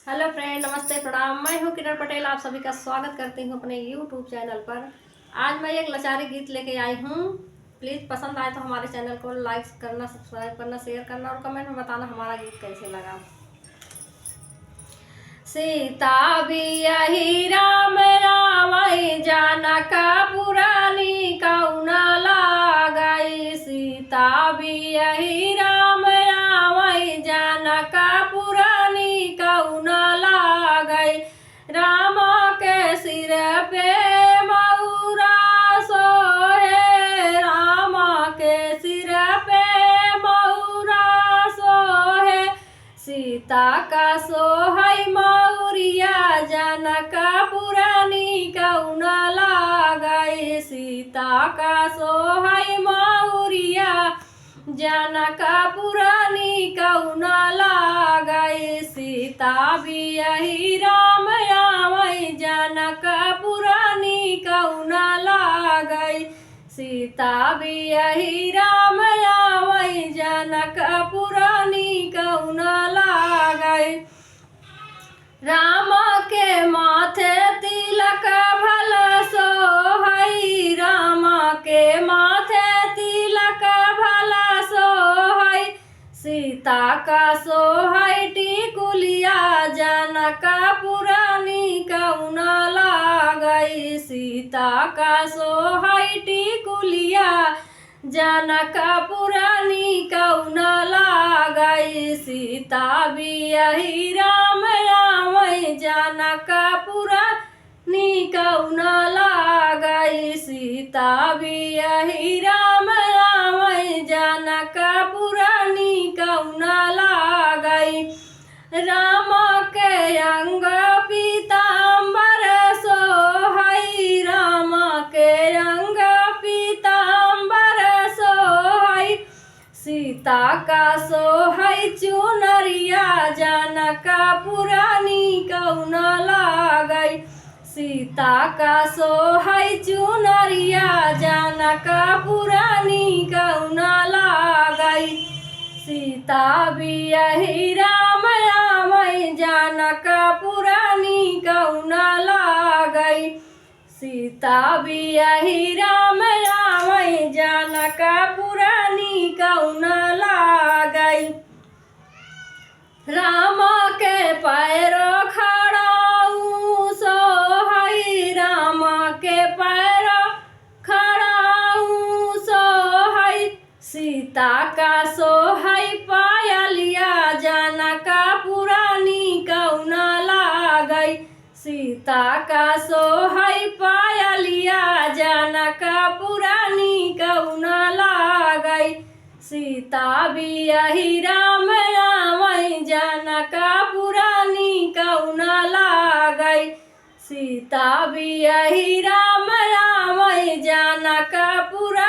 Hello friend, नमस्ते, प्रणाम। मैं हूँ किरण पटेल। आप सभी का स्वागत करती हूँ अपने यूट्यूब चैनल पर। आज मैं एक लचारी गीत लेके आई हूँ। प्लीज़ पसंद आए तो हमारे चैनल को लाइक करना, सब्सक्राइब करना, शेयर करना और कमेंट में बताना हमारा गीत कैसे लगा। सीता बियाही राम रावई जानका पुरानी कौना लागई। सीता बियाही राम रावई जानका पुरानी कौना लागई। राम के सिर पे मऊरा सोहे, राम के सिर पे मऊरा सोहे। सीता का सोहई मौरिया जनका पुरानी कौना लागई। सीता का सोहई मौरिया जनका पुरानी कौना लागई। सीता बियाही राम आवई जनका पुरानी कौना लागई। सीता बियाही राम आवई जनका पुरानी कौना लागई। राम के माथे तिलक भल सोहई, राम के माथे तिलक भल सोहई। सीता का सोहई टिकुलिया जनका पुरानी कौना लागई। सीता का सोहई टिकुलिया जनका पुरानी कौना लागई। सीता बियाही राम आवई जनका पुरानी कौना लागई। सीता बियाही राम आवई जनका पुरानी कौना लागई। राम के अंग पीताम्बर सोहई, राम के अंग पीताम्बर सोहई। सीता का सोहई चुनरिया जनका पुरानी कौना लागई। सीता का सोहई चुनरिया जनका पुरानी कौना लागई। सीता बियाही राम आवई जनका पुरानी कौना लागई। सीता बियाही राम आवई जनका पुरानी कौना लागई। राम के पैरो खड़ाऊ सोहई, राम के पैरो खड़ाऊ सोहई। सीता का सोहई पायलिया जनका पुरानी कौना लागई। सीता का सोहई पायलिया जनका पुरानी कौना लागई। सीता बियाही राम आवई जनका पुरानी कौना लागई। सीता बियाही राम आवई जनका पुरानी